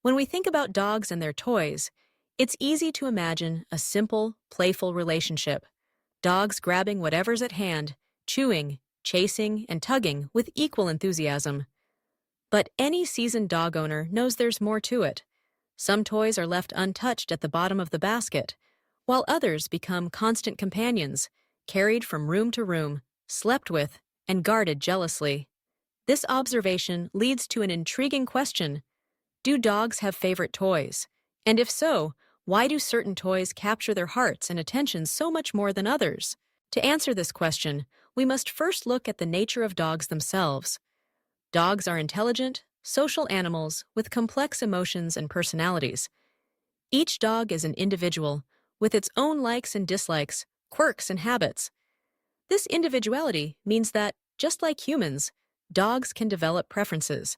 When we think about dogs and their toys, it's easy to imagine a simple, playful relationship. Dogs grabbing whatever's at hand, chewing, chasing, and tugging with equal enthusiasm. But any seasoned dog owner knows there's more to it. Some toys are left untouched at the bottom of the basket, while others become constant companions, carried from room to room, slept with, and guarded jealously. This observation leads to an intriguing question. Do dogs have favorite toys? And if so, why do certain toys capture their hearts and attention so much more than others? To answer this question, we must first look at the nature of dogs themselves. Dogs are intelligent, social animals with complex emotions and personalities. Each dog is an individual, with its own likes and dislikes, quirks and habits. This individuality means that, just like humans, dogs can develop preferences,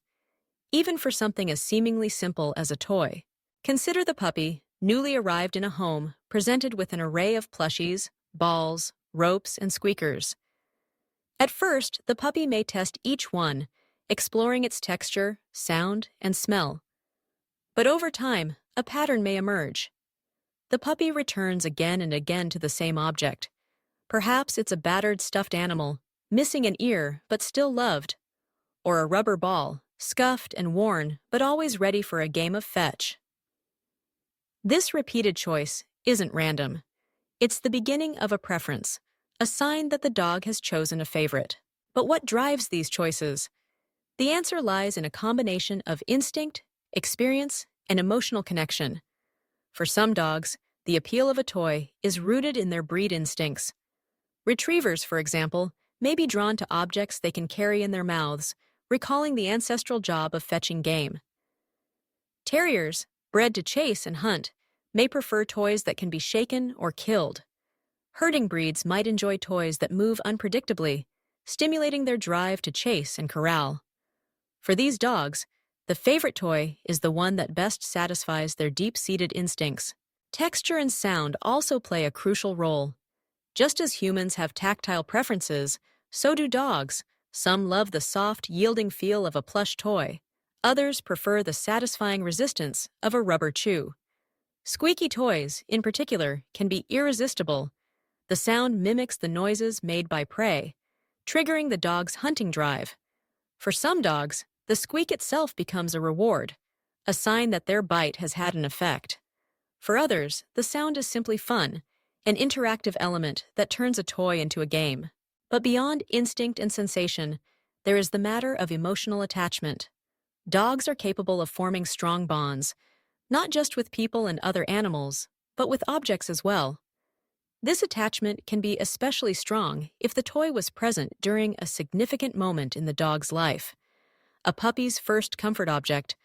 even for something as seemingly simple as a toy. Consider the puppy, newly arrived in a home, presented with an array of plushies, balls, ropes, and squeakers. At first, the puppy may test each one, exploring its texture, sound, and smell. But over time, a pattern may emerge. The puppy returns again and again to the same object. Perhaps it's a battered stuffed animal, missing an ear but still loved, or a rubber ball, scuffed and worn but always ready for a game of fetch. This repeated choice isn't random. It's the beginning of a preference, a sign that the dog has chosen a favorite. But what drives these choices? The answer lies in a combination of instinct, experience, and emotional connection. For some dogs, the appeal of a toy is rooted in their breed instincts. Retrievers, for example, may be drawn to objects they can carry in their mouths, recalling the ancestral job of fetching game. Terriers, bred to chase and hunt, may prefer toys that can be shaken or killed. Herding breeds might enjoy toys that move unpredictably, stimulating their drive to chase and corral. For these dogs, the favorite toy is the one that best satisfies their deep-seated instincts. Texture and sound also play a crucial role. Just as humans have tactile preferences, so do dogs. Some love the soft, yielding feel of a plush toy. Others prefer the satisfying resistance of a rubber chew. Squeaky toys, in particular, can be irresistible. The sound mimics the noises made by prey, triggering the dog's hunting drive. For some dogs, the squeak itself becomes a reward, a sign that their bite has had an effect. For others, the sound is simply fun, an interactive element that turns a toy into a game. But beyond instinct and sensation, there is the matter of emotional attachment. Dogs are capable of forming strong bonds, not just with people and other animals, but with objects as well. This attachment can be especially strong if the toy was present during a significant moment in the dog's life. A puppy's first comfort object,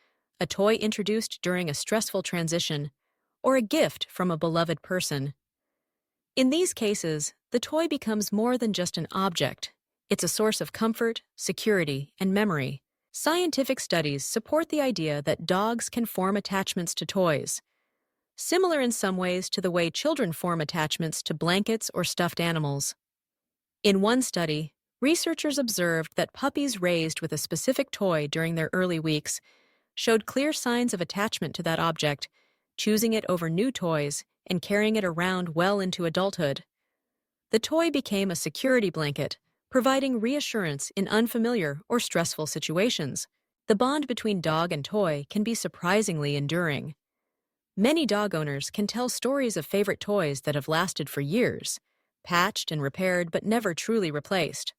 a toy introduced during a stressful transition, or a gift from a beloved person. In these cases, the toy becomes more than just an object. It's a source of comfort, security, and memory. Scientific studies support the idea that dogs can form attachments to toys, similar in some ways to the way children form attachments to blankets or stuffed animals. In one study, researchers observed that puppies raised with a specific toy during their early weeks showed clear signs of attachment to that object, choosing it over new toys and carrying it around well into adulthood. The toy became a security blanket, providing reassurance in unfamiliar or stressful situations. The bond between dog and toy can be surprisingly enduring. Many dog owners can tell stories of favorite toys that have lasted for years, patched and repaired but never truly replaced.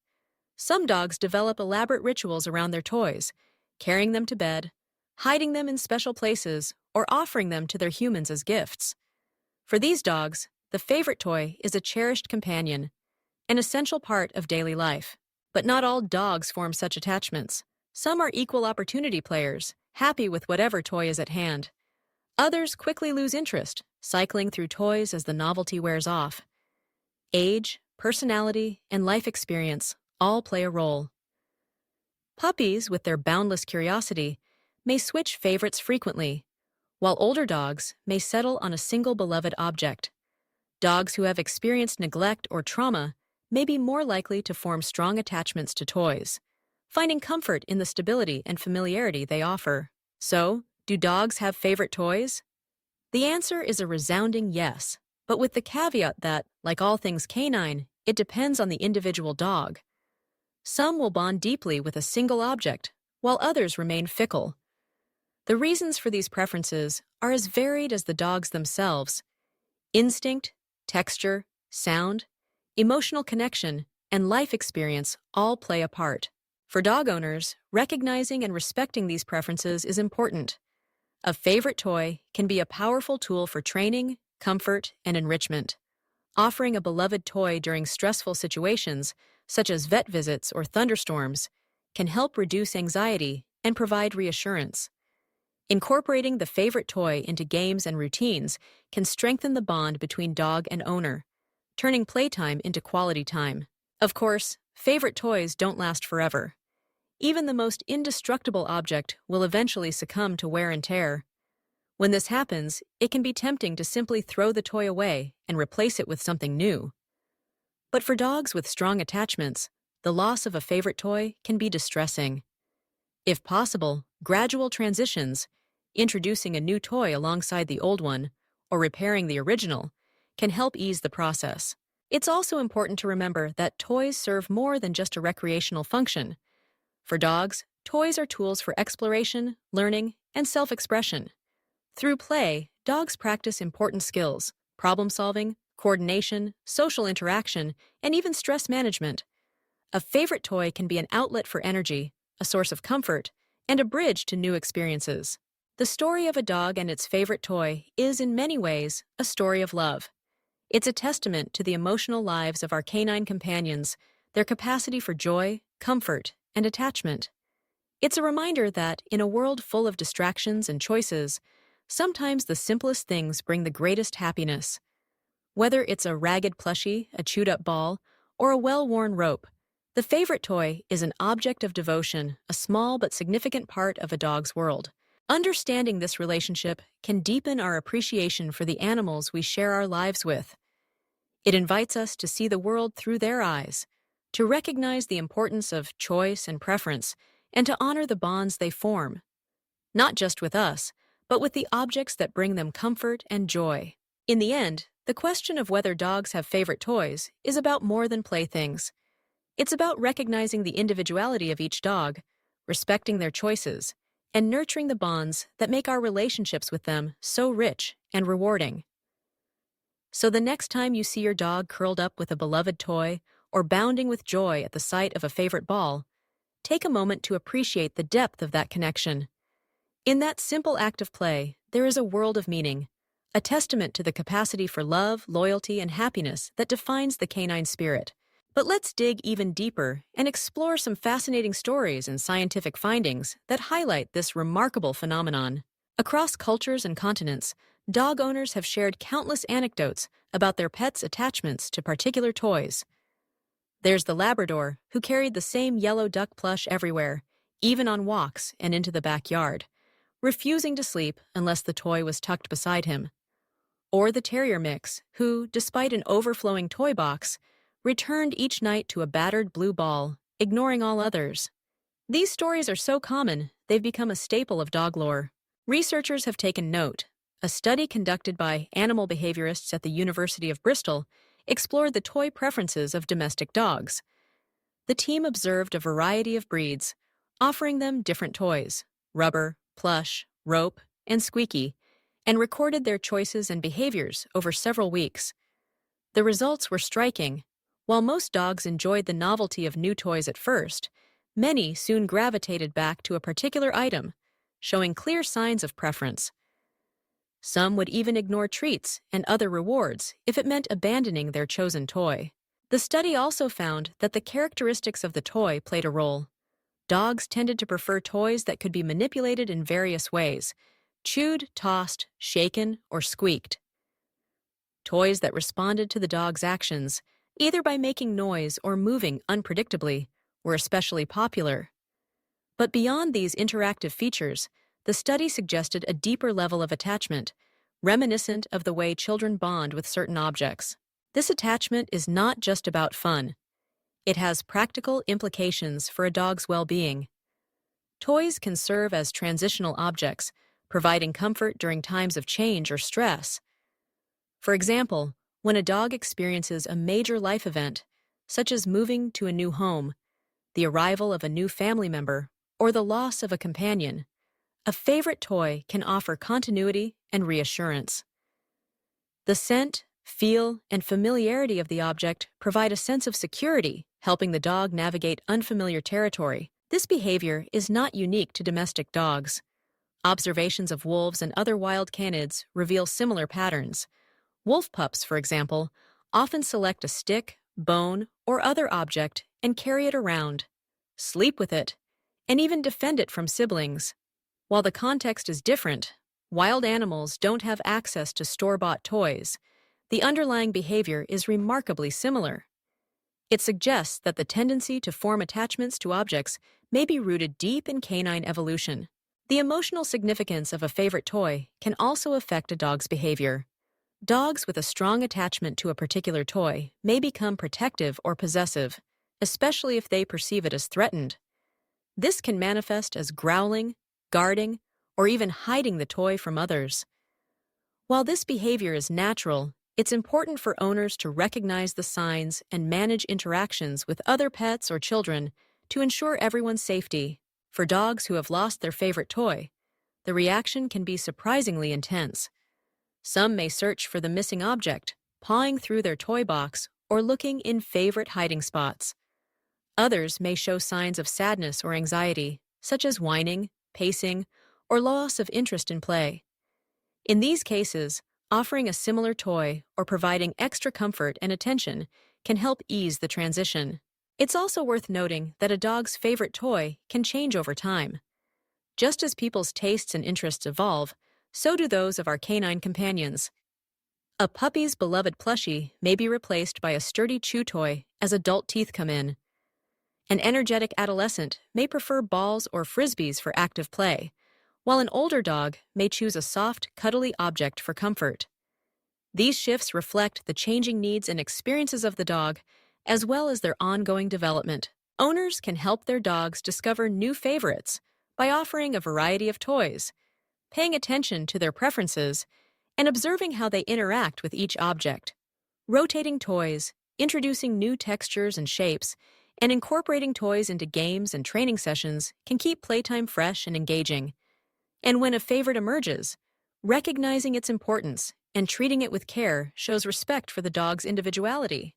Some dogs develop elaborate rituals around their toys, carrying them to bed, hiding them in special places, or offering them to their humans as gifts. For these dogs, the favorite toy is a cherished companion, an essential part of daily life. But not all dogs form such attachments. Some are equal opportunity players, happy with whatever toy is at hand. Others quickly lose interest, cycling through toys as the novelty wears off. Age, personality, and life experience all play a role. Puppies, with their boundless curiosity, may switch favorites frequently, while older dogs may settle on a single beloved object. Dogs who have experienced neglect or trauma may be more likely to form strong attachments to toys, finding comfort in the stability and familiarity they offer. So, Do dogs have favorite toys? The answer is a resounding yes, but with the caveat that, like all things canine, it depends on the individual dog. Some will bond deeply with a single object, while others remain fickle. The reasons for these preferences are as varied as the dogs themselves. Instinct, texture, sound, emotional connection, and life experience all play a part. For dog owners, recognizing and respecting these preferences is important. A favorite toy can be a powerful tool for training, comfort, and enrichment. Offering a beloved toy during stressful situations, such as vet visits or thunderstorms, can help reduce anxiety and provide reassurance. Incorporating the favorite toy into games and routines can strengthen the bond between dog and owner, turning playtime into quality time. Of course, favorite toys don't last forever. Even the most indestructible object will eventually succumb to wear and tear. When this happens, it can be tempting to simply throw the toy away and replace it with something new. But for dogs with strong attachments, the loss of a favorite toy can be distressing. If possible, gradual transitions, introducing a new toy alongside the old one, or repairing the original, can help ease the process. It's also important to remember that toys serve more than just a recreational function. For dogs, toys are tools for exploration, learning, and self-expression. Through play, dogs practice important skills: problem-solving, coordination, social interaction, and even stress management. A favorite toy can be an outlet for energy, a source of comfort, and a bridge to new experiences. The story of a dog and its favorite toy is, in many ways, a story of love. It's a testament to the emotional lives of our canine companions, their capacity for joy, comfort, and attachment. It's a reminder that, in a world full of distractions and choices, sometimes the simplest things bring the greatest happiness. Whether it's a ragged plushie, a chewed-up ball, or a well-worn rope, the favorite toy is an object of devotion, a small but significant part of a dog's world. Understanding this relationship can deepen our appreciation for the animals we share our lives with. It invites us to see the world through their eyes, to recognize the importance of choice and preference, and to honor the bonds they form, not just with us, but with the objects that bring them comfort and joy. In the end, the question of whether dogs have favorite toys is about more than playthings. It's about recognizing the individuality of each dog, respecting their choices, and nurturing the bonds that make our relationships with them so rich and rewarding. So the next time you see your dog curled up with a beloved toy or bounding with joy at the sight of a favorite ball, take a moment to appreciate the depth of that connection. In that simple act of play, there is a world of meaning, a testament to the capacity for love, loyalty, and happiness that defines the canine spirit. But let's dig even deeper and explore some fascinating stories and scientific findings that highlight this remarkable phenomenon. Across cultures and continents, dog owners have shared countless anecdotes about their pets' attachments to particular toys. There's the Labrador, who carried the same yellow duck plush everywhere, even on walks and into the backyard, refusing to sleep unless the toy was tucked beside him. Or the Terrier mix, who, despite an overflowing toy box, returned each night to a battered blue ball, ignoring all others. These stories are so common, they've become a staple of dog lore. Researchers have taken note. A study conducted by animal behaviorists at the University of Bristol explored the toy preferences of domestic dogs. The team observed a variety of breeds, offering them different toys: rubber, plush, rope, and squeaky, and recorded their choices and behaviors over several weeks. The results were striking. While most dogs enjoyed the novelty of new toys at first, many soon gravitated back to a particular item, showing clear signs of preference. Some would even ignore treats and other rewards if it meant abandoning their chosen toy. The study also found that the characteristics of the toy played a role. Dogs tended to prefer toys that could be manipulated in various ways: chewed, tossed, shaken, or squeaked. Toys that responded to the dog's actions, either by making noise or moving unpredictably, were especially popular. But beyond these interactive features, the study suggested a deeper level of attachment, reminiscent of the way children bond with certain objects. This attachment is not just about fun. It has practical implications for a dog's well-being. Toys can serve as transitional objects, providing comfort during times of change or stress. For example, when a dog experiences a major life event, such as moving to a new home, the arrival of a new family member, or the loss of a companion, a favorite toy can offer continuity and reassurance. The scent, feel, and familiarity of the object provide a sense of security, helping the dog navigate unfamiliar territory. This behavior is not unique to domestic dogs. Observations of wolves and other wild canids reveal similar patterns. Wolf pups, for example, often select a stick, bone, or other object and carry it around, sleep with it, and even defend it from siblings. While the context is different, wild animals don't have access to store-bought toys. The underlying behavior is remarkably similar. It suggests that the tendency to form attachments to objects may be rooted deep in canine evolution. The emotional significance of a favorite toy can also affect a dog's behavior. Dogs with a strong attachment to a particular toy may become protective or possessive, especially if they perceive it as threatened. This can manifest as growling, guarding, or even hiding the toy from others. While this behavior is natural, it's important for owners to recognize the signs and manage interactions with other pets or children to ensure everyone's safety. For dogs who have lost their favorite toy, the reaction can be surprisingly intense. Some may search for the missing object, pawing through their toy box or looking in favorite hiding spots. Others may show signs of sadness or anxiety, such as whining, pacing, or loss of interest in play. In these cases, offering a similar toy or providing extra comfort and attention can help ease the transition. It's also worth noting that a dog's favorite toy can change over time. Just as people's tastes and interests evolve, so do those of our canine companions. A puppy's beloved plushie may be replaced by a sturdy chew toy as adult teeth come in. An energetic adolescent may prefer balls or frisbees for active play, while an older dog may choose a soft, cuddly object for comfort. These shifts reflect the changing needs and experiences of the dog, as well as their ongoing development. Owners can help their dogs discover new favorites by offering a variety of toys, paying attention to their preferences, and observing how they interact with each object. Rotating toys, introducing new textures and shapes, and incorporating toys into games and training sessions can keep playtime fresh and engaging. And when a favorite emerges, recognizing its importance and treating it with care shows respect for the dog's individuality.